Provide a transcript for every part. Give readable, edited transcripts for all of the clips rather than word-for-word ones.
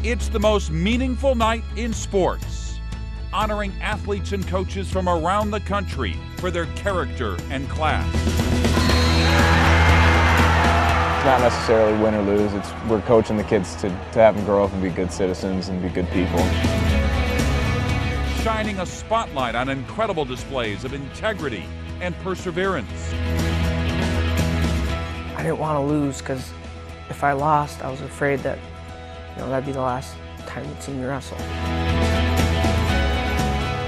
It's the most meaningful night in sports, honoring athletes and coaches from around the country for their character and class. It's not necessarily win or lose. We're coaching the kids to have them grow up and be good citizens and be good people. Shining a spotlight on incredible displays of integrity and perseverance. I didn't want to lose because if I lost, I was afraid that that'd be the last time you'd see me wrestle.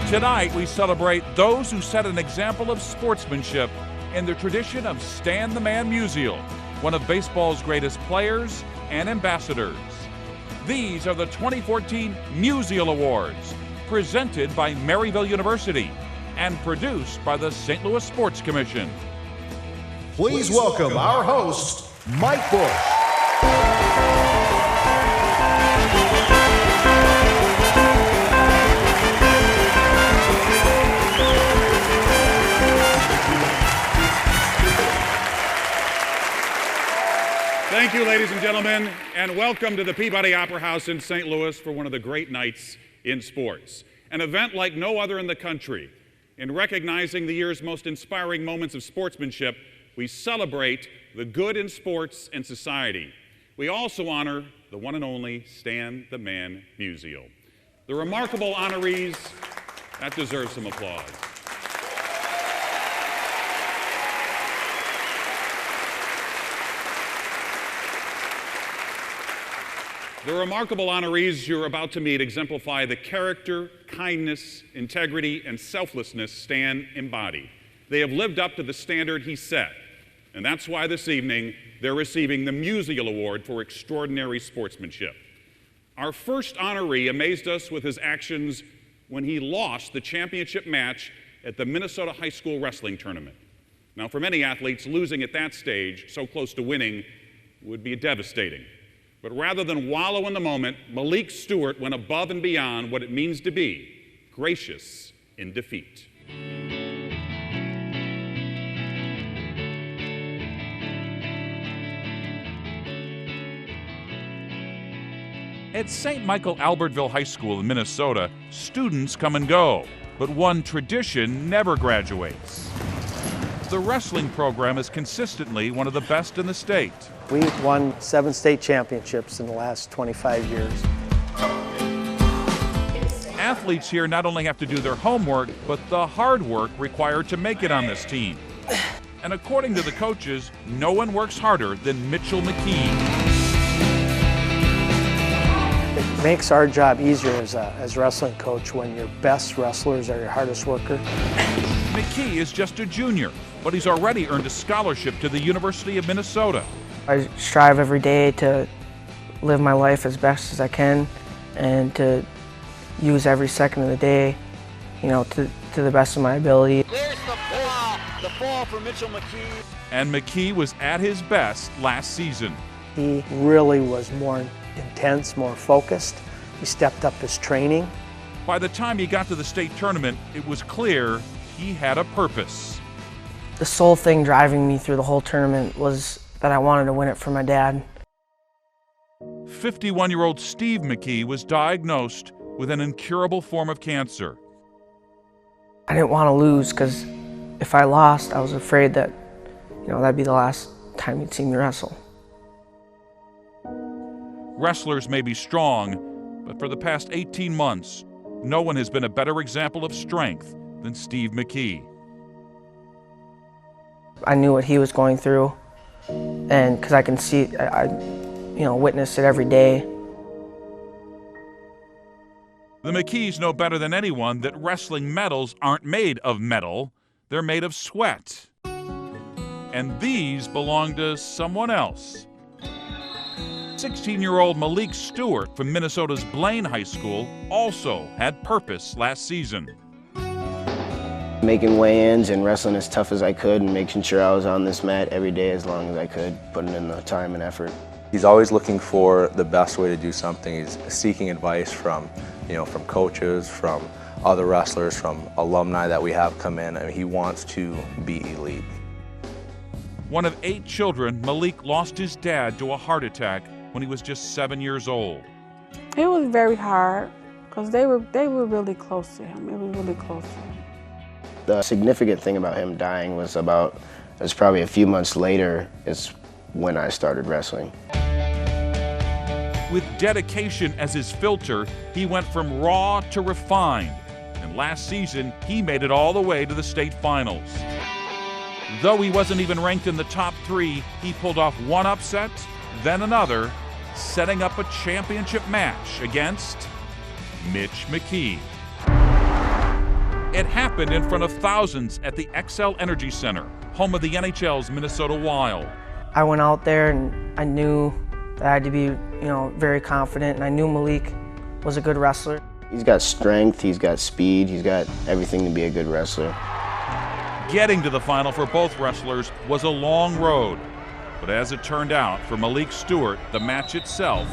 Tonight, we celebrate those who set an example of sportsmanship in the tradition of Stan the Man Musial, one of baseball's greatest players and ambassadors. These are the 2014 Musial Awards, presented by Maryville University and produced by the St. Louis Sports Commission. Please welcome our host, Mike Bush. Thank you, ladies and gentlemen, and welcome to the Peabody Opera House in St. Louis for one of the great nights in sports. An event like no other in the country. In recognizing the year's most inspiring moments of sportsmanship, we celebrate the good in sports and society. We also honor the one and only Stan the Man Musial. The remarkable honorees that deserve some applause. The remarkable honorees you're about to meet exemplify the character, kindness, integrity, and selflessness Stan embodied. They have lived up to the standard he set, and that's why this evening they're receiving the Musial Award for extraordinary sportsmanship. Our first honoree amazed us with his actions when he lost the championship match at the Minnesota High School Wrestling Tournament. Now, for many athletes, losing at that stage, so close to winning, would be devastating. But rather than wallow in the moment, Malik Stewart went above and beyond what it means to be gracious in defeat. At St. Michael Albertville High School in Minnesota, students come and go, but one tradition never graduates. The wrestling program is consistently one of the best in the state. We've won 7 state championships in the last 25 years. Athletes here not only have to do their homework, but the hard work required to make it on this team. And according to the coaches, no one works harder than Mitchell McKee. It makes our job easier as a wrestling coach when your best wrestlers are your hardest worker. McKee is just a junior, but he's already earned a scholarship to the University of Minnesota. I strive every day to live my life as best as I can and to use every second of the day, to the best of my ability. There's the ball for Mitchell McKee. And McKee was at his best last season. He really was more intense, more focused. He stepped up his training. By the time he got to the state tournament, it was clear he had a purpose. The sole thing driving me through the whole tournament was that I wanted to win it for my dad. 51-year-old Steve McKee was diagnosed with an incurable form of cancer. I didn't want to lose because if I lost, I was afraid that, that'd be the last time you'd see me wrestle. Wrestlers may be strong, but for the past 18 months, no one has been a better example of strength than Steve McKee. I knew what he was going through, and because I can see, I witness it every day. The McKees know better than anyone that wrestling medals aren't made of metal, they're made of sweat. And these belong to someone else. 16-year-old Malik Stewart from Minnesota's Blaine High School also had purpose last season. Making weigh-ins and wrestling as tough as I could and making sure I was on this mat every day as long as I could, putting in the time and effort. He's always looking for the best way to do something. He's seeking advice from coaches, from other wrestlers, from alumni that we have come in. I mean, he wants to be elite. One of 8 children, Malik lost his dad to a heart attack when he was just 7 years old. It was very hard because they were really close to him. It was really close. The significant thing about him dying was probably a few months later is when I started wrestling. With dedication as his filter, he went from raw to refined. And last season, he made it all the way to the state finals. Though he wasn't even ranked in the top 3, he pulled off one upset, then another, setting up a championship match against McKee. It happened in front of thousands at the XL Energy Center, home of the NHL's Minnesota Wild. I went out there and I knew that I had to be, very confident, and I knew Malik was a good wrestler. He's got strength, he's got speed, he's got everything to be a good wrestler. Getting to the final for both wrestlers was a long road, but as it turned out, for Malik Stewart, the match itself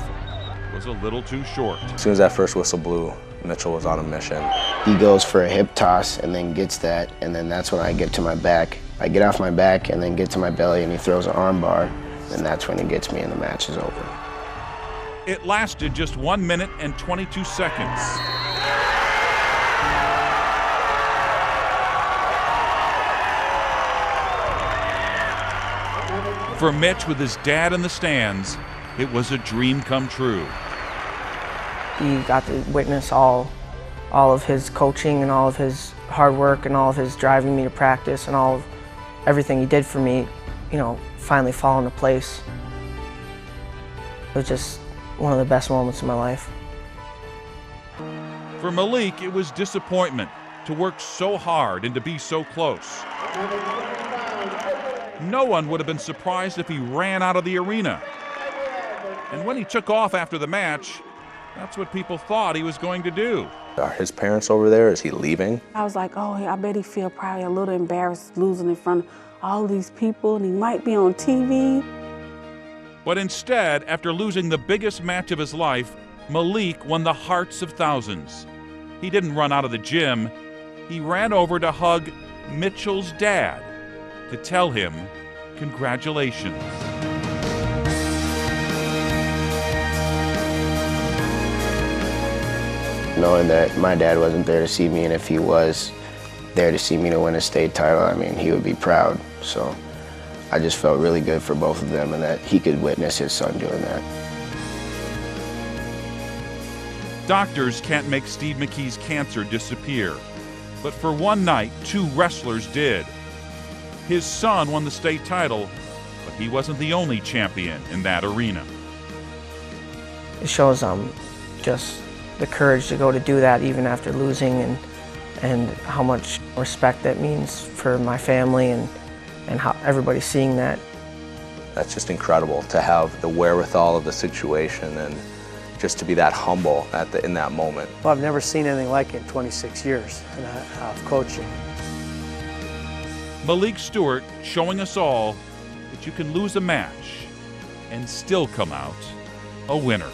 was a little too short. As soon as that first whistle blew, Mitchell was on a mission. He goes for a hip toss and then gets that, and then that's when I get to my back. I get off my back and then get to my belly, and he throws an arm bar, and that's when he gets me and the match is over. It lasted just 1 minute and 22 seconds. For Mitch, with his dad in the stands, it was a dream come true. He got to witness all of his coaching and all of his hard work and all of his driving me to practice and all of everything he did for me, finally fall into place. It was just one of the best moments of my life. For Malik, it was disappointment to work so hard and to be so close. No one would have been surprised if he ran out of the arena. And when he took off after the match, that's what people thought he was going to do. Are his parents over there? Is he leaving? I was like, oh, I bet he feel probably a little embarrassed losing in front of all these people, and he might be on TV. But instead, after losing the biggest match of his life, Malik won the hearts of thousands. He didn't run out of the gym. He ran over to hug Mitchell's dad to tell him congratulations. Knowing that my dad wasn't there to see me, and if he was there to see me to win a state title, he would be proud. So I just felt really good for both of them, and that he could witness his son doing that. Doctors can't make Steve McKee's cancer disappear, but for one night, 2 wrestlers did. His son won the state title, but he wasn't the only champion in that arena. It shows just the courage to go to do that even after losing, and how much respect that means for my family and how everybody's seeing that. That's just incredible to have the wherewithal of the situation and just to be that humble in that moment. Well, I've never seen anything like it in 26 years of coaching. Malik Stewart showing us all that you can lose a match and still come out a winner.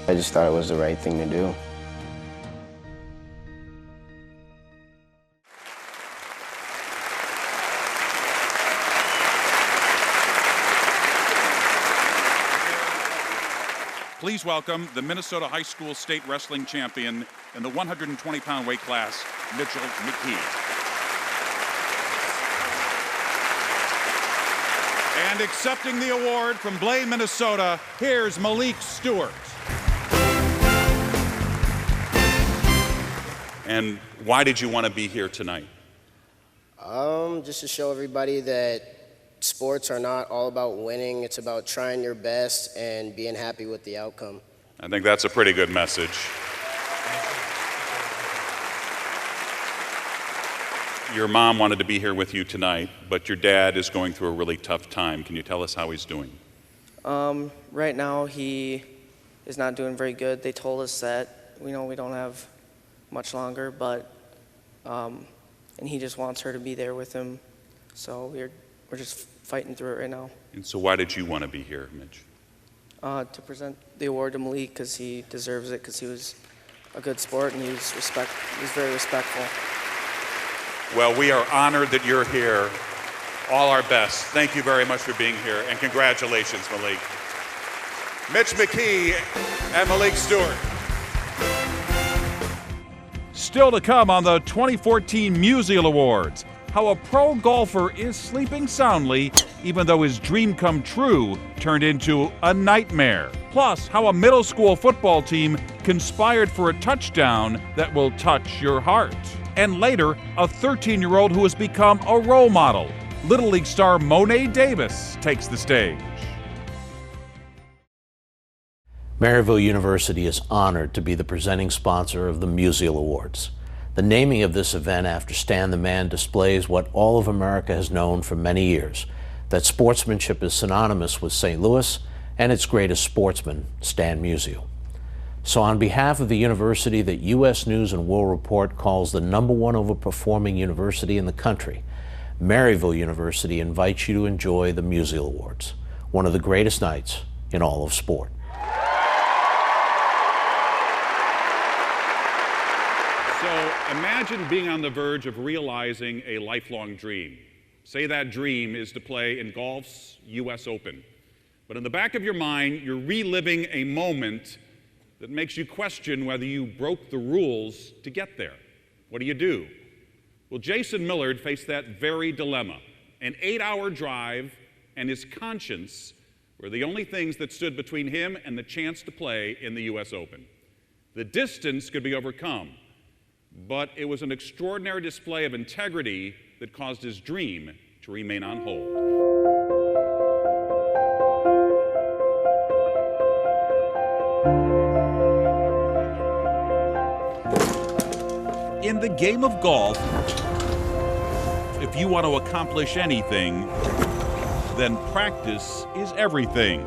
I just thought it was the right thing to do. Please welcome the Minnesota High School State Wrestling Champion in the 120-pound weight class, McKee. And accepting the award from Blaine, Minnesota, here's Malik Stewart. And why did you want to be here tonight? Just to show everybody that sports are not all about winning. It's about trying your best and being happy with the outcome. I think that's a pretty good message. Your mom wanted to be here with you tonight, but your dad is going through a really tough time. Can you tell us how he's doing? Right now, he is not doing very good. They told us that we don't have much longer, but and he just wants her to be there with him. So we're just fighting through it right now. And so why did you want to be here, Mitch? To present the award to Malik because he deserves it, because he was a good sport and he was very respectful. Well, we are honored that you're here. All our best. Thank you very much for being here, and congratulations, Malik. Mitch McKee and Malik Stewart. Still to come on the 2014 Musial Awards, how a pro golfer is sleeping soundly even though his dream come true turned into a nightmare. Plus, how a middle school football team conspired for a touchdown that will touch your heart. And later, a 13-year-old who has become a role model. Little League star Monet Davis takes the stage. Maryville University is honored to be the presenting sponsor of the Musial Awards. The naming of this event after Stan the Man displays what all of America has known for many years, that sportsmanship is synonymous with St. Louis and its greatest sportsman, Stan Musial. So on behalf of the university that U.S. News and World Report calls the #1 overperforming university in the country, Maryville University invites you to enjoy the Musial Awards, one of the greatest nights in all of sport. So imagine being on the verge of realizing a lifelong dream. Say that dream is to play in golf's U.S. Open. But in the back of your mind, you're reliving a moment that makes you question whether you broke the rules to get there. What do you do? Well, Jason Millard faced that very dilemma. An 8-hour drive and his conscience were the only things that stood between him and the chance to play in the U.S. Open. The distance could be overcome, but it was an extraordinary display of integrity that caused his dream to remain on hold. In the game of golf, if you want to accomplish anything, then practice is everything.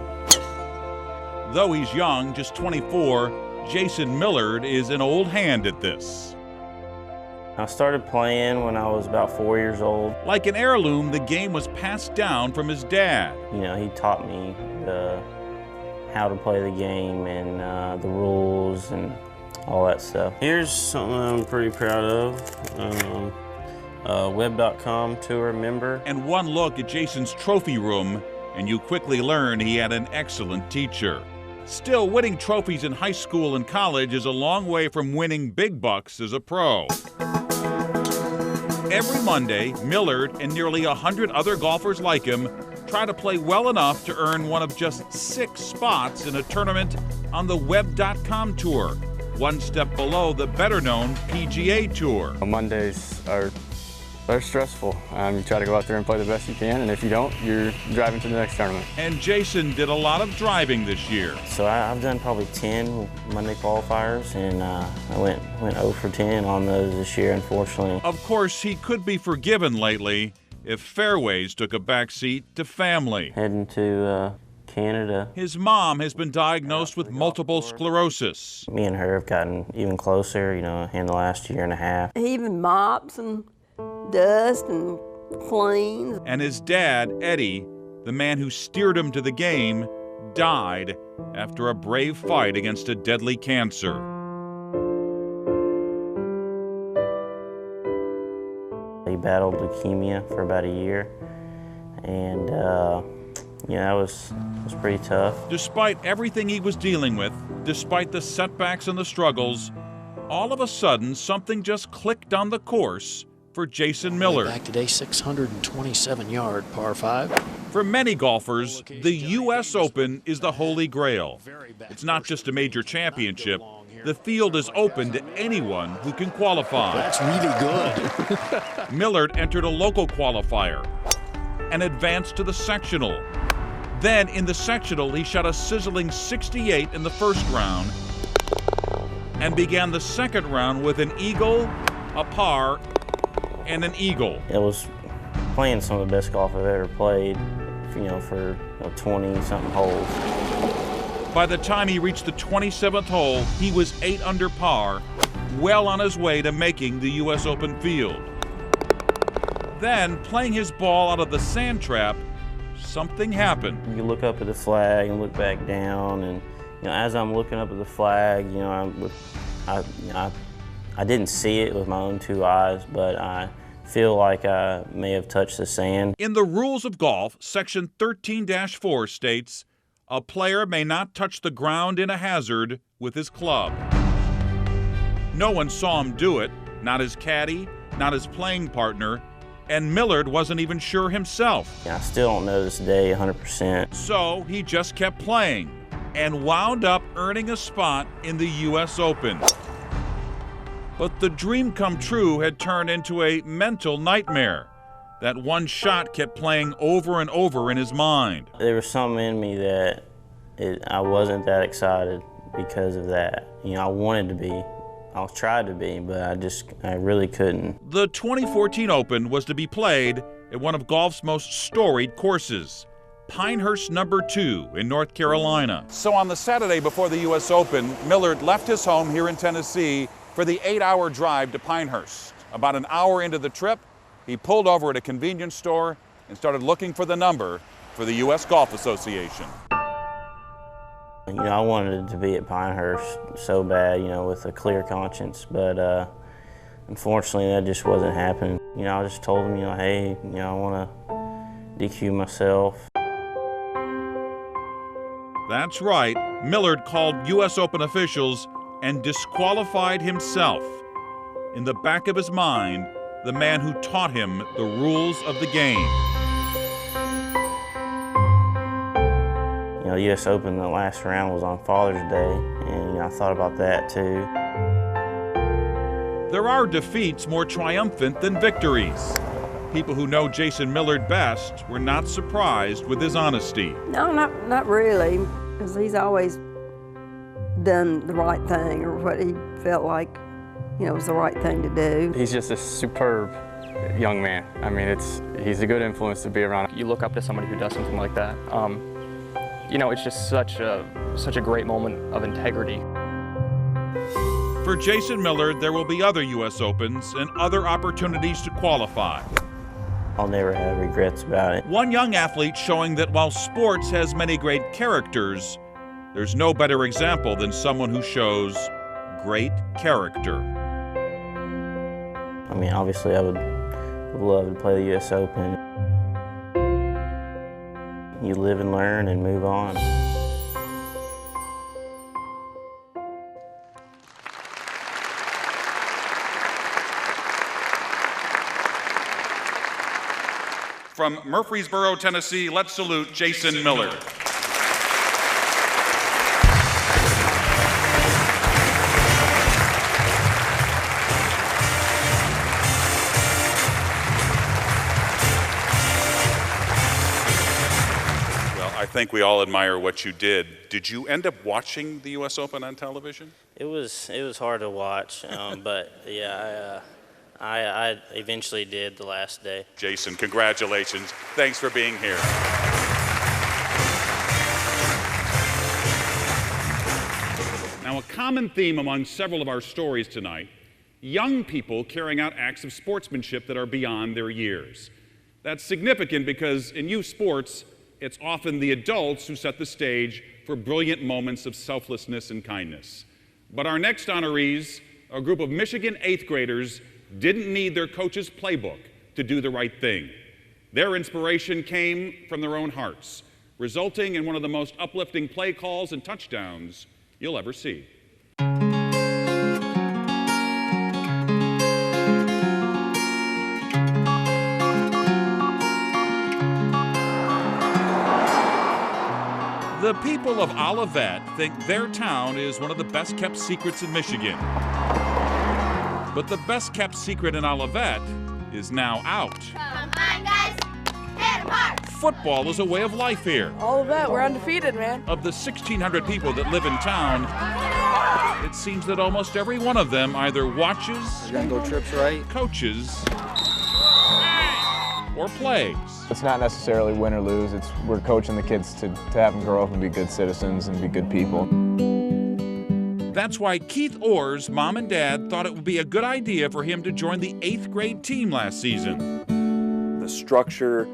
Though he's young, just 24, Jason Millard is an old hand at this. I started playing when I was about 4 years old. Like an heirloom, the game was passed down from his dad. You know, he taught me how to play the game and the rules and all that stuff. Here's something I'm pretty proud of. Web.com tour member. And one look at Jason's trophy room, and you quickly learn he had an excellent teacher. Still, winning trophies in high school and college is a long way from winning big bucks as a pro. Every Monday, Millard and nearly 100 other golfers like him try to play well enough to earn one of just 6 spots in a tournament on the Web.com tour, one step below the better-known PGA Tour. Mondays are stressful. You try to go out there and play the best you can, and if you don't, you're driving to the next tournament. And Jason did a lot of driving this year. So I've done probably 10 Monday qualifiers, and I went 0 for 10 on those this year, unfortunately. Of course, he could be forgiven lately if fairways took a backseat to family. Heading to Canada. His mom has been diagnosed with multiple sclerosis. Me and her have gotten even closer, you know, in the last year and a half. He even mops and dust and cleans. And his dad, Eddie, the man who steered him to the game, died after a brave fight against a deadly cancer. He battled leukemia for about a year, and yeah, it was pretty tough. Despite everything he was dealing with, despite the setbacks and the struggles, all of a sudden something just clicked on the course for Jason Millard. Back today, 627-yard par 5. For many golfers, the U.S. Open is the holy grail. It's not just a major championship. The field is open to anyone who can qualify. That's really good. Millard entered a local qualifier and advanced to the sectional. Then in the sectional, he shot a sizzling 68 in the first round and began the second round with an eagle, a par, and an eagle. It was playing some of the best golf I've ever played, you know, for 20-something holes. By the time he reached the 27th hole, he was 8 under par, well on his way to making the U.S. Open field. Then, playing his ball out of the sand trap, something happened. You look up at the flag and look back down, and you know, as I'm looking up at the flag, you know, I didn't see it with my own 2 eyes, but I feel like I may have touched the sand. In the rules of golf, section 13-4 states, a player may not touch the ground in a hazard with his club. No one saw him do it, not his caddy, not his playing partner, and Millard wasn't even sure himself. I still don't know this day 100%. So he just kept playing and wound up earning a spot in the U.S. Open. But the dream come true had turned into a mental nightmare. That one shot kept playing over and over in his mind. There was something in me that I wasn't that excited because of that. You know, I wanted to be. I tried to be, but I really couldn't. The 2014 Open was to be played at one of golf's most storied courses, Pinehurst No. 2 in North Carolina. So on the Saturday before the U.S. Open, Millard left his home here in Tennessee for the 8-hour drive to Pinehurst. About an hour into the trip, he pulled over at a convenience store and started looking for the number for the U.S. Golf Association. You know, I wanted to be at Pinehurst so bad, you know, with a clear conscience, but unfortunately that just wasn't happening. You know, I just told him, you know, hey, you know, I want to DQ myself. That's right, Millard called U.S. Open officials and disqualified himself. In the back of his mind, the man who taught him the rules of the game. You know, the U.S. Open, the last round was on Father's Day, and you know, I thought about that too. There are defeats more triumphant than victories. People who know Jason Millard best were not surprised with his honesty. No, not really, because he's always done the right thing, or what he felt like, you know, was the right thing to do. He's just a superb young man. I mean, he's a good influence to be around. You look up to somebody who does something like that. You know, it's just such a great moment of integrity. For Jason Millard, there will be other U.S. Opens and other opportunities to qualify. I'll never have regrets about it. One young athlete showing that while sports has many great characters, there's no better example than someone who shows great character. I mean, obviously I would love to play the U.S. Open. You live and learn and move on. From Murfreesboro, Tennessee, let's salute Jason Millard. I think we all admire what you did. Did you end up watching the U.S. Open on television? It was hard to watch, but yeah, I eventually did the last day. Jason, congratulations. Thanks for being here. Now, a common theme among several of our stories tonight, young people carrying out acts of sportsmanship that are beyond their years. That's significant because in youth sports, it's often the adults who set the stage for brilliant moments of selflessness and kindness. But our next honorees, a group of Michigan 8th graders, didn't need their coach's playbook to do the right thing. Their inspiration came from their own hearts, resulting in one of the most uplifting play calls and touchdowns you'll ever see. The people of Olivet think their town is one of the best-kept secrets in Michigan. But the best-kept secret in Olivet is now out. Come on, guys. Head apart. Football is a way of life here. Olivet, we're undefeated, man. Of the 1,600 people that live in town, it seems that almost every one of them either watches, coaches, or plays. It's not necessarily win or lose. We're coaching the kids to have them grow up and be good citizens and be good people. That's why Keith Orr's mom and dad thought it would be a good idea for him to join the 8th grade team last season. The structure,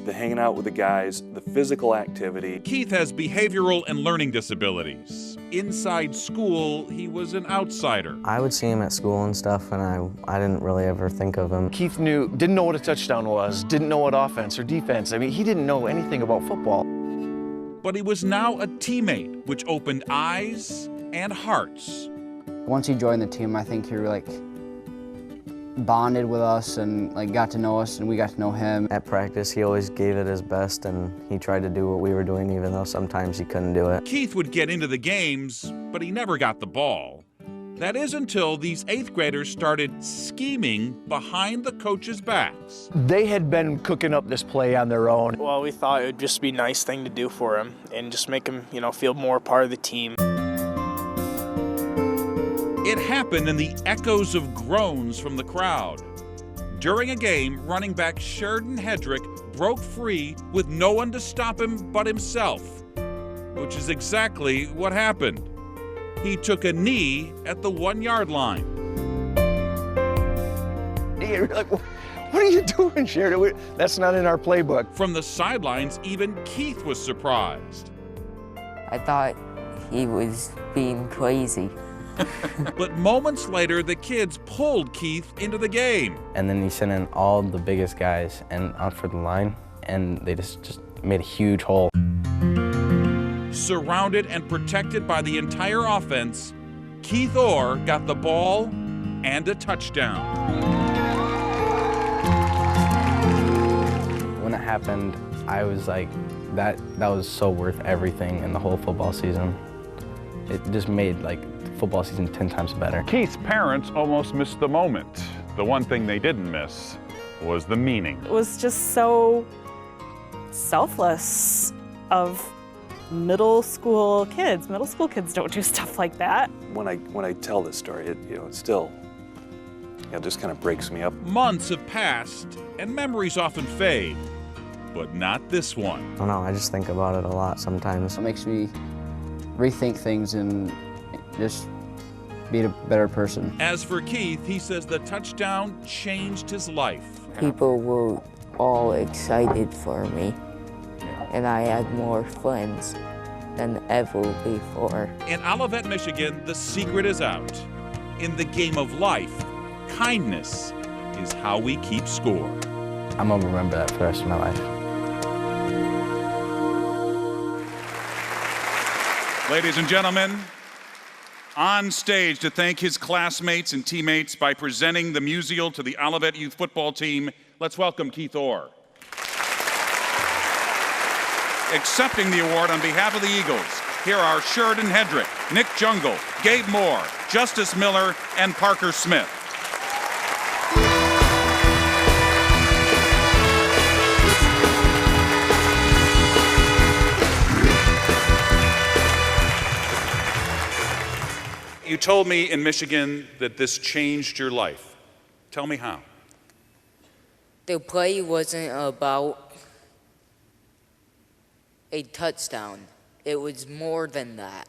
the hanging out with the guys, the physical activity. Keith has behavioral and learning disabilities. Inside school, he was an outsider. I would see him at school and stuff, and I didn't really ever think of him. Keith didn't know what a touchdown was, didn't know what offense or defense. I mean, he didn't know anything about football. but he was now a teammate, which opened eyes and hearts. Once he joined the team, I think he bonded with us and got to know us, and we got to know him. At practice, he always gave it his best, and he tried to do what we were doing, even though sometimes he couldn't do it. Keith would get into the games, but he never got the ball. That is until these 8th graders started scheming behind the coaches' backs. They had been cooking up this play on their own. Well, we thought it would just be a nice thing to do for him and just make him, feel more part of the team. It happened in the echoes of groans from the crowd. During a game, running back Sheridan Hedrick broke free with no one to stop him but himself, which is exactly what happened. He took a knee at the 1-yard line. You're like, what are you doing, Sheridan? That's not in our playbook. From the sidelines, even Keith was surprised. I thought he was being crazy. But moments later, the kids pulled Keith into the game. And then he sent in all the biggest guys and out for the line, and they just made a huge hole. Surrounded and protected by the entire offense, Keith Orr got the ball and a touchdown. When it happened, I was like, that was so worth everything in the whole football season. It just made the football season 10 times better. Keith's parents almost missed the moment. The one thing they didn't miss was the meaning. It was just so selfless of middle school kids. Middle school kids don't do stuff like that. When I tell this story, it still just kind of breaks me up. Months have passed, and memories often fade, but not this one. I don't know, I just think about it a lot sometimes. It makes me rethink things and just be a better person. As for Keith, he says the touchdown changed his life. People were all excited for me, and I had more friends than ever before. In Olivet, Michigan, the secret is out. In the game of life, kindness is how we keep score. I'm gonna remember that for the rest of my life. Ladies and gentlemen, on stage to thank his classmates and teammates by presenting the Musial to the Olivet Youth Football Team, let's welcome Keith Orr. Accepting the award on behalf of the Eagles, here are Sheridan Hedrick, Nick Jungle, Gabe Moore, Justice Miller, and Parker Smith. You told me in Michigan that this changed your life. Tell me how. The play wasn't about a touchdown. It was more than that.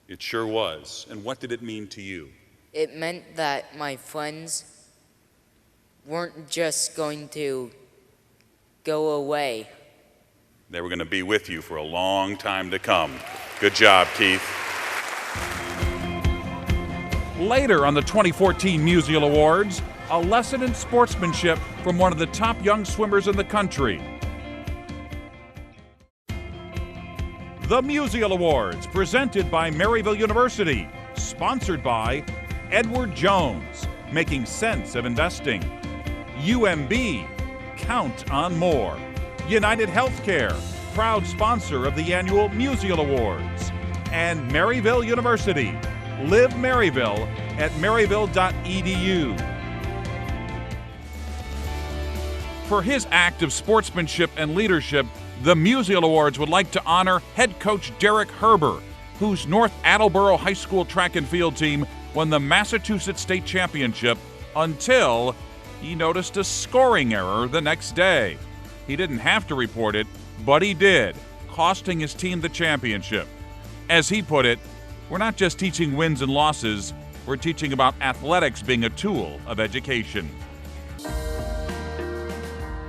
It sure was. And what did it mean to you? It meant that my friends weren't just going to go away. They were going to be with you for a long time to come. Good job, Keith. Later on the 2014 Musial Awards, a lesson in sportsmanship from one of the top young swimmers in the country. The Musial Awards, presented by Maryville University, sponsored by Edward Jones, making sense of investing. UMB, count on more. United Healthcare, proud sponsor of the annual Musial Awards. And Maryville University, live Maryville at maryville.edu. For his act of sportsmanship and leadership, the Musial Awards would like to honor head coach Derek Herbert, whose North Attleboro High School track and field team won the Massachusetts State Championship until he noticed a scoring error the next day. He didn't have to report it, but he did, costing his team the championship. As he put it, we're not just teaching wins and losses, we're teaching about athletics being a tool of education.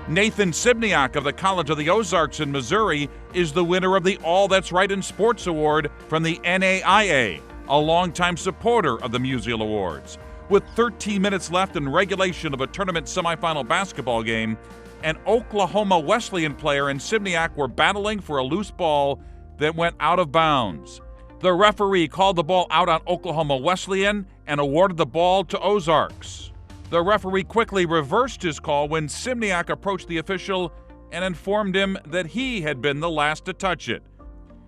Nathan Sibniak of the College of the Ozarks in Missouri is the winner of the All That's Right in Sports Award from the NAIA, a longtime supporter of the Musial Awards. With 13 minutes left in regulation of a tournament semifinal basketball game, an Oklahoma Wesleyan player and Sibniak were battling for a loose ball that went out of bounds. The referee called the ball out on Oklahoma Wesleyan and awarded the ball to Ozarks. The referee quickly reversed his call when Simniak approached the official and informed him that he had been the last to touch it.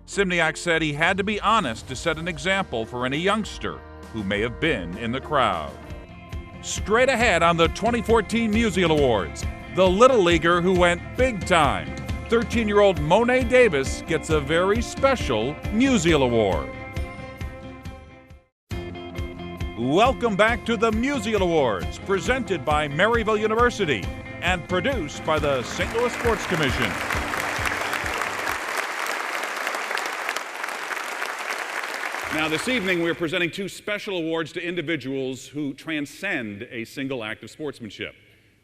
Simniak said he had to be honest to set an example for any youngster who may have been in the crowd. Straight ahead on the 2014 Musial Awards, the Little Leaguer who went big time, 13-year-old Monet Davis gets a very special Musial Award. Welcome back to the Musial Awards, presented by Maryville University and produced by the St. Louis Sports Commission. Now, this evening, we're presenting two special awards to individuals who transcend a single act of sportsmanship.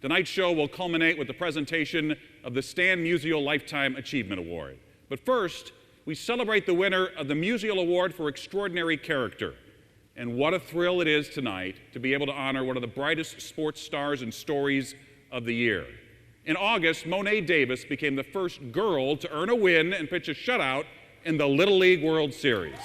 Tonight's show will culminate with the presentation of the Stan Musial Lifetime Achievement Award. But first, we celebrate the winner of the Musial Award for Extraordinary Character. And what a thrill it is tonight to be able to honor one of the brightest sports stars and stories of the year. In August, Monet Davis became the first girl to earn a win and pitch a shutout in the Little League World Series.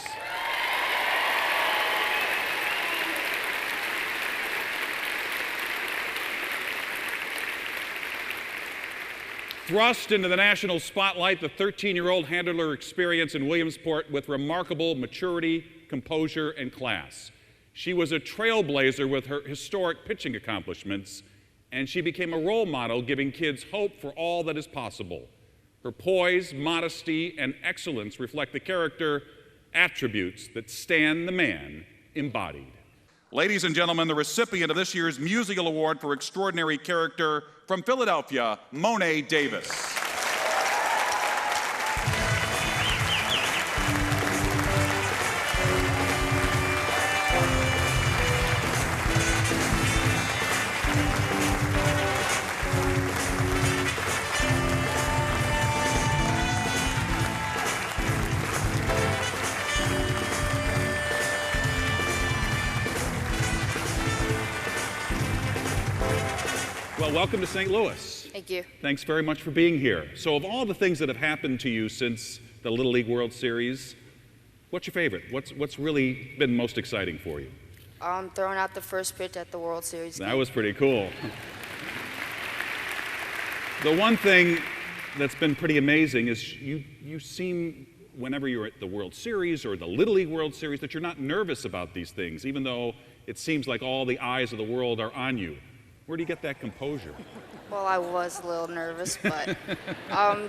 Thrust into the national spotlight, the 13-year-old handled her experience in Williamsport with remarkable maturity, composure, and class. She was a trailblazer with her historic pitching accomplishments, and she became a role model, giving kids hope for all that is possible. Her poise, modesty, and excellence reflect the character attributes that Stan the Man embodied. Ladies and gentlemen, the recipient of this year's Musial Award for Extraordinary Character from Philadelphia, Monet Davis. Well, welcome to St. Louis. Thank you. Thanks very much for being here. So of all the things that have happened to you since the Little League World Series, what's your favorite? What's really been most exciting for you? Throwing out the first pitch at the World Series game. That was pretty cool. The one thing that's been pretty amazing is you seem, whenever you're at the World Series or the Little League World Series, that you're not nervous about these things, even though it seems like all the eyes of the world are on you. Where do you get that composure? Well, I was a little nervous, but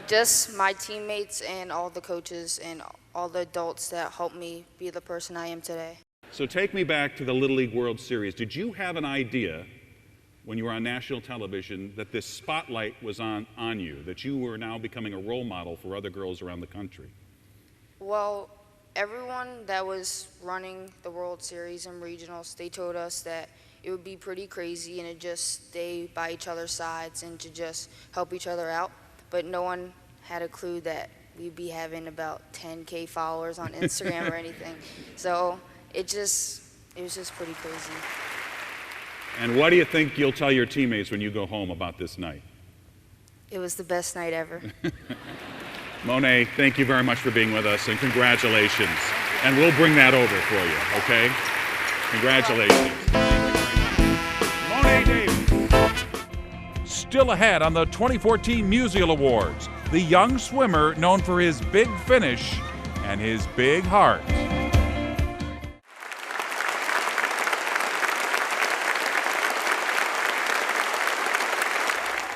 just my teammates and all the coaches and all the adults that helped me be the person I am today. So take me back to the Little League World Series. Did you have an idea when you were on national television that this spotlight was on you, that you were now becoming a role model for other girls around the country? Well, everyone that was running the World Series and regionals, they told us that it would be pretty crazy and to just stay by each other's sides and to just help each other out. But no one had a clue that we'd be having about 10K followers on Instagram or anything. So it was just pretty crazy. And what do you think you'll tell your teammates when you go home about this night? It was the best night ever. Monet, thank you very much for being with us, and congratulations. And we'll bring that over for you, okay? Congratulations. Monet Davis. Still ahead on the 2014 Musial Awards, the young swimmer known for his big finish and his big heart.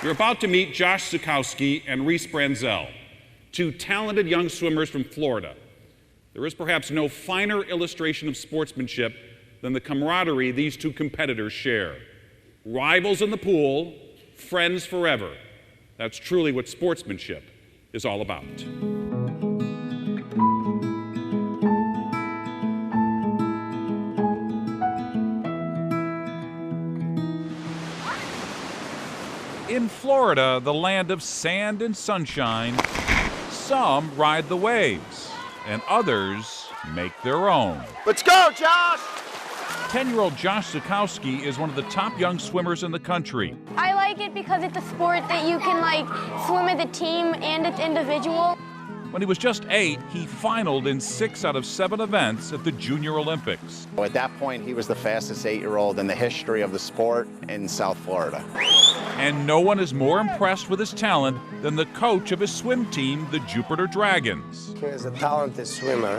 You're about to meet Josh Zukowski and Reese Branzell, two talented young swimmers from Florida. There is perhaps no finer illustration of sportsmanship than the camaraderie these two competitors share. Rivals in the pool, friends forever. That's truly what sportsmanship is all about. In Florida, the land of sand and sunshine, some ride the waves, and others make their own. Let's go, Josh! 10-year-old Josh Zukowski is one of the top young swimmers in the country. I like it because it's a sport that you can swim as a team and it's individual. When he was just 8, he finaled in 6 out of 7 events at the Junior Olympics. At that point, he was the fastest 8-year-old in the history of the sport in South Florida. And no one is more impressed with his talent than the coach of his swim team, the Jupiter Dragons. He is a talented swimmer.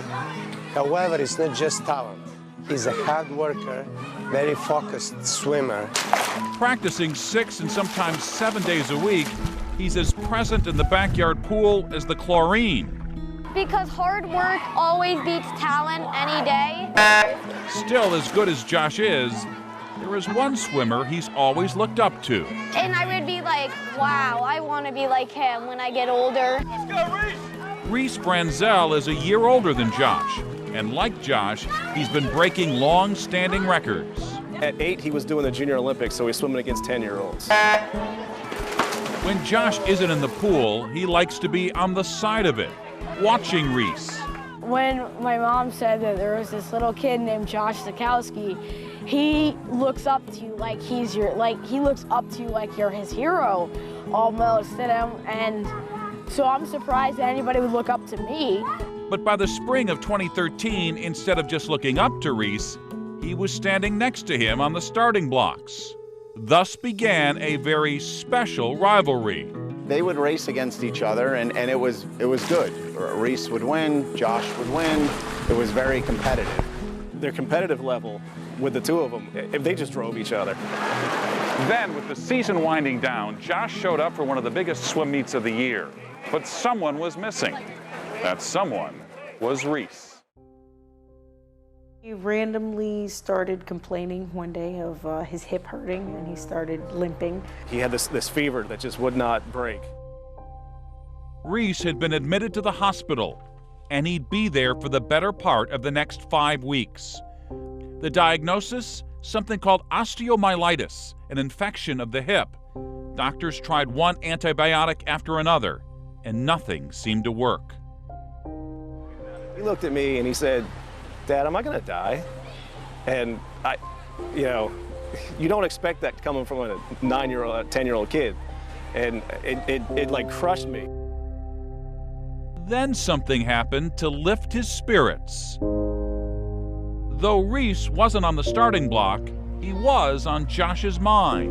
However, it's not just talent. He's a hard worker, very focused swimmer. Practicing 6 and sometimes 7 days a week, he's as present in the backyard pool as the chlorine. Because hard work always beats talent any day. Still, as good as Josh is, there is one swimmer he's always looked up to. And I would be like, wow, I want to be like him when I get older. Let's go, Reese! Reese Branzell is a year older than Josh. And like Josh, he's been breaking long-standing records. At 8, he was doing the Junior Olympics, so he's swimming against 10-year-olds. When Josh isn't in the pool, he likes to be on the side of it, watching Reese. When my mom said that there was this little kid named Josh Zukowski, he looks up to you like he's your, he looks up to you like you're his hero, almost, and so I'm surprised that anybody would look up to me. But by the spring of 2013, instead of just looking up to Reese, he was standing next to him on the starting blocks. Thus began a very special rivalry. They would race against each other, and it was good. Reese would win, Josh would win. It was very competitive. Their competitive level with the two of them, if they just drove each other. Then, with the season winding down, Josh showed up for one of the biggest swim meets of the year. But someone was missing. That someone was Reese. He randomly started complaining one day of his hip hurting, and he started limping. He had this fever that just would not break. Reese had been admitted to the hospital, and he'd be there for the better part of the next 5 weeks. The diagnosis? Something called osteomyelitis, an infection of the hip. Doctors tried one antibiotic after another, and nothing seemed to work. He looked at me and he said, "Dad, am I gonna die?" And you don't expect that coming from a 9-year-old, 10-year-old kid. And it like crushed me. Then something happened to lift his spirits. Though Reese wasn't on the starting block, he was on Josh's mind.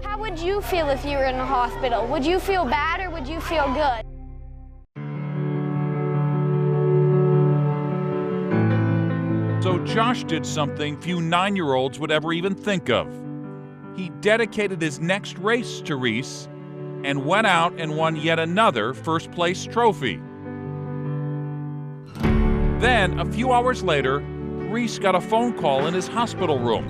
How would you feel if you were in the hospital? Would you feel bad or would you feel good? So Josh did something few 9-year-olds would ever even think of. He dedicated his next race to Reese and went out and won yet another first-place trophy. Then, a few hours later, Reese got a phone call in his hospital room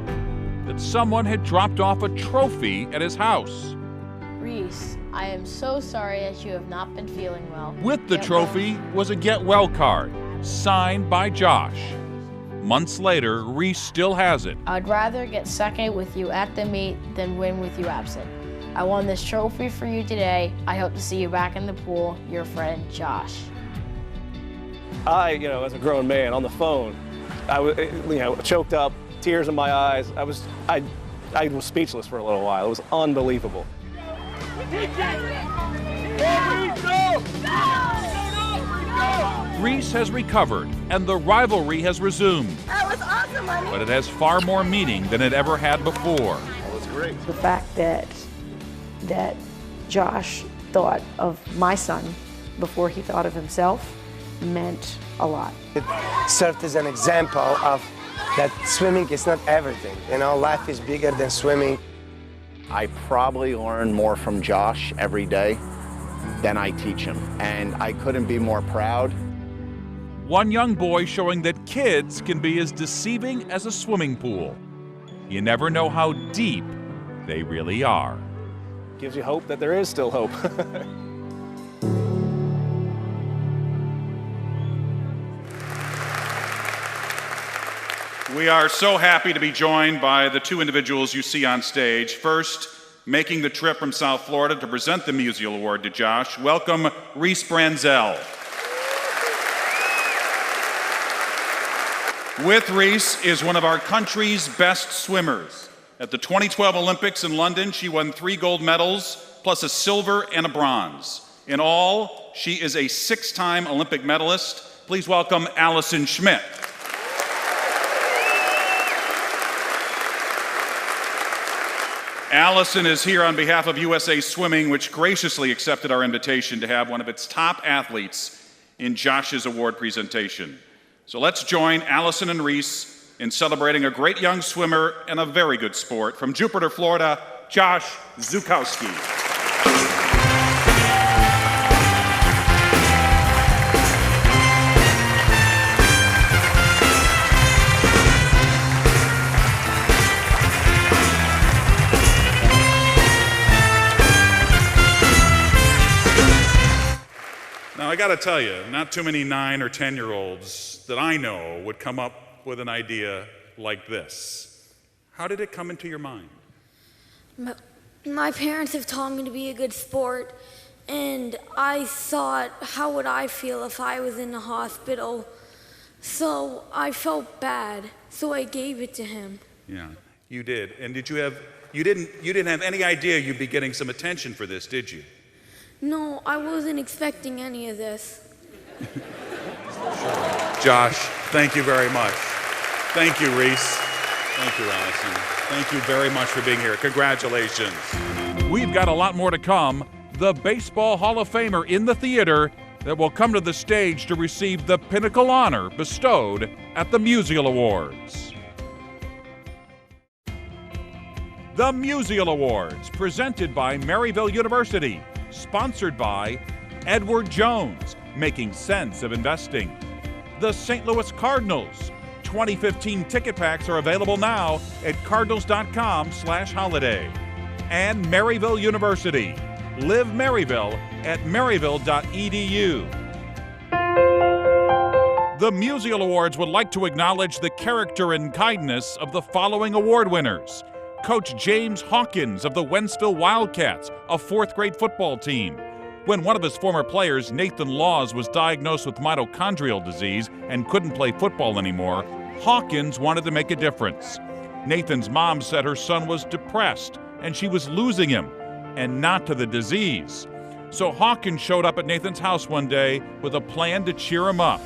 that someone had dropped off a trophy at his house. Reese, I am so sorry that you have not been feeling well. With the trophy was a get well card, signed by Josh. Months later, Reese still has it. I'd rather get second with you at the meet than win with you absent. I won this trophy for you today. I hope to see you back in the pool. Your friend, Josh. I, as a grown man on the phone, I was, choked up, tears in my eyes. I was speechless for a little while. It was unbelievable. Reese has recovered, and the rivalry has resumed. That was awesome, honey. But it has far more meaning than it ever had before. That was great. The fact that Josh thought of my son before he thought of himself meant a lot. It served as an example of that swimming is not everything. Life is bigger than swimming. I probably learn more from Josh every day than I teach him, and I couldn't be more proud. One young boy showing that kids can be as deceiving as a swimming pool. You never know how deep they really are. Gives you hope that there is still hope. We are so happy to be joined by the two individuals you see on stage. First, making the trip from South Florida to present the Musial Award to Josh, welcome Reese Branzell. With Reese is one of our country's best swimmers. At the 2012 Olympics in London, she won 3 gold medals, plus a silver and a bronze. In all, she is a 6-time Olympic medalist. Please welcome Allison Schmidt. Allison is here on behalf of USA Swimming, which graciously accepted our invitation to have one of its top athletes in Josh's award presentation. So let's join Allison and Reese in celebrating a great young swimmer and a very good sport. From Jupiter, Florida, Josh Zukowski. Now, I got to tell you, not too many 9 or 10-year-olds that I know would come up with an idea like this. How did it come into your mind? My parents have taught me to be a good sport, and I thought, how would I feel if I was in the hospital? So I felt bad, so I gave it to him. Yeah, you did. And you didn't have any idea you'd be getting some attention for this, did you? No, I wasn't expecting any of this. Josh, thank you very much. Thank you, Reese. Thank you, Allison. Thank you very much for being here. Congratulations. We've got a lot more to come. The Baseball Hall of Famer in the theater that will come to the stage to receive the pinnacle honor bestowed at the Musial Awards. The Musial Awards, presented by Maryville University, sponsored by Edward Jones, making sense of investing. The St. Louis Cardinals. 2015 ticket packs are available now at cardinals.com/holiday. And Maryville University. Live Maryville at maryville.edu. The Musial Awards would like to acknowledge the character and kindness of the following award winners. Coach James Hawkins of the Wentzville Wildcats, a 4th grade football team. When one of his former players, Nathan Laws, was diagnosed with mitochondrial disease and couldn't play football anymore, Hawkins wanted to make a difference. Nathan's mom said her son was depressed and she was losing him, and not to the disease. So Hawkins showed up at Nathan's house one day with a plan to cheer him up.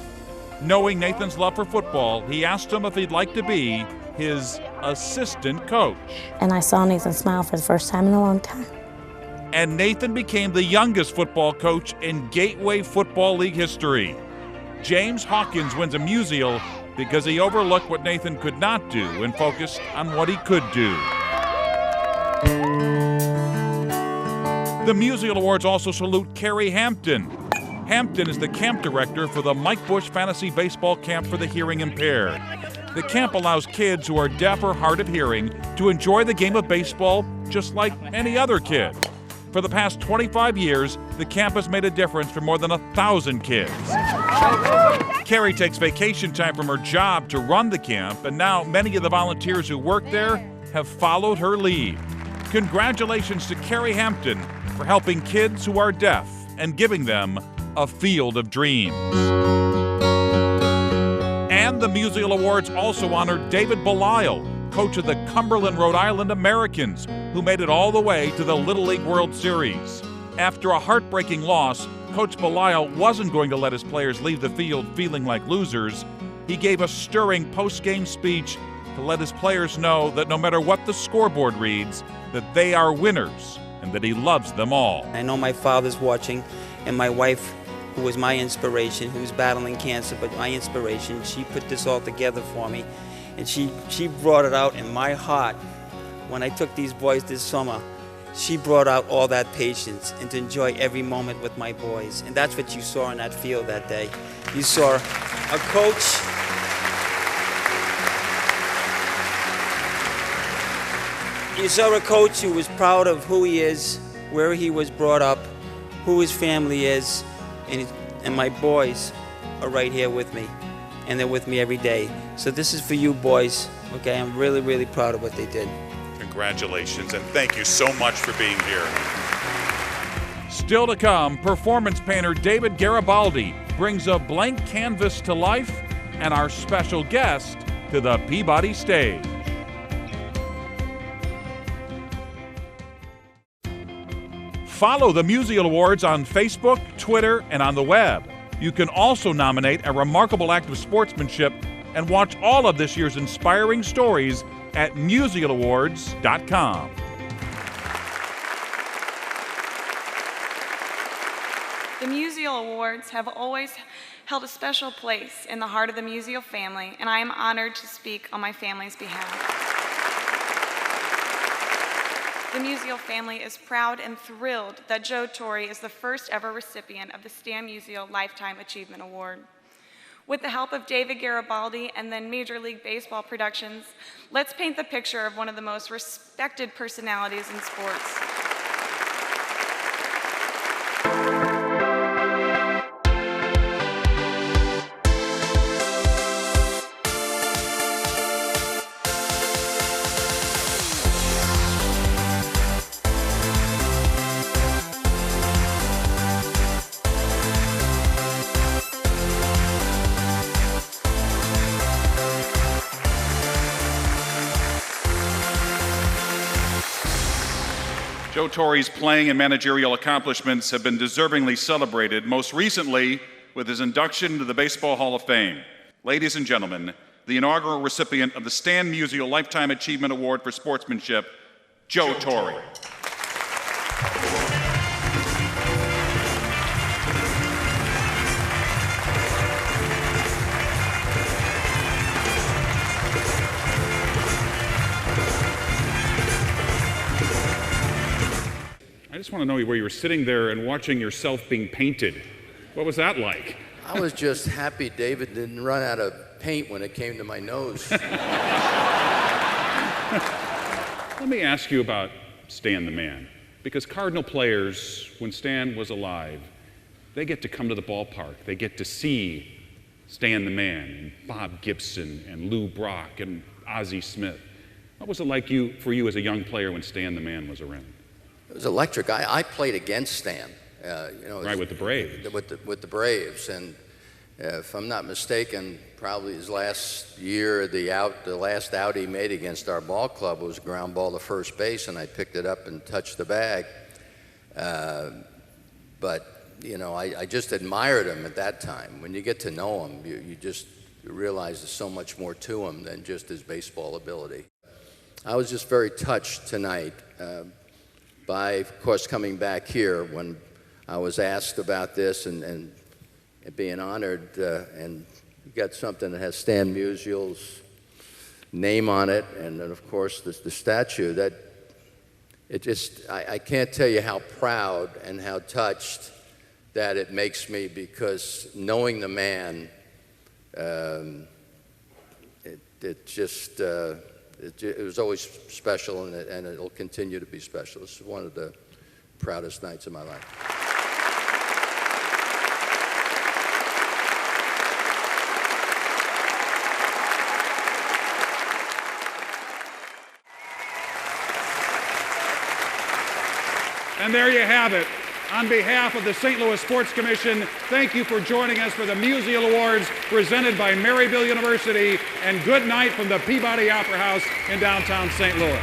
Knowing Nathan's love for football, he asked him if he'd like to be his assistant coach. And I saw Nathan smile for the first time in a long time. And Nathan became the youngest football coach in Gateway Football League history. James Hawkins wins a Musial because he overlooked what Nathan could not do and focused on what he could do. The Musial Awards also salute Kerry Hampton. Hampton is the camp director for the Mike Bush Fantasy Baseball Camp for the Hearing Impaired. The camp allows kids who are deaf or hard of hearing to enjoy the game of baseball just like any other kid. For the past 25 years, the camp has made a difference for more than 1,000 kids. Kerry takes vacation time from her job to run the camp, and now many of the volunteers who work there have followed her lead. Congratulations to Kerry Hampton for helping kids who are deaf and giving them a field of dreams. And the Musial Awards also honored David Belial, coach of the Cumberland, Rhode Island Americans, who made it all the way to the Little League World Series. After a heartbreaking loss, Coach Belial wasn't going to let his players leave the field feeling like losers. He gave a stirring post-game speech to let his players know that no matter what the scoreboard reads, that they are winners and that he loves them all. I know my father's watching, and my wife, who was my inspiration, who's battling cancer, but my inspiration, she put this all together for me. And she brought it out in my heart. When I took these boys this summer, she brought out all that patience and to enjoy every moment with my boys. And that's what you saw in that field that day. You saw a coach who was proud of who he is, where he was brought up, who his family is, and my boys are right here with me. And they're with me every day. So this is for you boys, okay? I'm really, really proud of what they did. Congratulations, and thank you so much for being here. Still to come, performance painter David Garibaldi brings a blank canvas to life, and our special guest to the Peabody stage. Follow the Musial Awards on Facebook, Twitter, and on the web. You can also nominate a remarkable act of sportsmanship and watch all of this year's inspiring stories at musialawards.com. The Musial Awards have always held a special place in the heart of the Musial family, and I am honored to speak on my family's behalf. The Musial family is proud and thrilled that Joe Torre is the first ever recipient of the Stan Musial Lifetime Achievement Award. With the help of David Garibaldi and then Major League Baseball Productions, let's paint the picture of one of the most respected personalities in sports. Joe Torre's playing and managerial accomplishments have been deservingly celebrated, most recently with his induction into the Baseball Hall of Fame. Ladies and gentlemen, the inaugural recipient of the Stan Musial Lifetime Achievement Award for Sportsmanship, Joe Torre. I just want to know where you were sitting there and watching yourself being painted. What was that like? I was just happy David didn't run out of paint when it came to my nose. Let me ask you about Stan the Man, because Cardinal players, when Stan was alive, they get to come to the ballpark. They get to see Stan the Man and Bob Gibson and Lou Brock and Ozzie Smith. What was it like for you as a young player when Stan the Man was around? It was electric. I played against Stan. Right, with the Braves. With the Braves, and if I'm not mistaken, probably his last year, the last out he made against our ball club was a ground ball to first base, and I picked it up and touched the bag. But I just admired him at that time. When you get to know him, you just realize there's so much more to him than just his baseball ability. I was just very touched tonight by, of course, coming back here when I was asked about this and being honored, and you got something that has Stan Musial's name on it, and then, of course, the statue. That it just, I can't tell you how proud and how touched that it makes me, because knowing the man, it was always special, and it'll continue to be special. This is one of the proudest nights of my life. And there you have it. On behalf of the St. Louis Sports Commission, thank you for joining us for the Musial Awards presented by Maryville University, and good night from the Peabody Opera House in downtown St. Louis.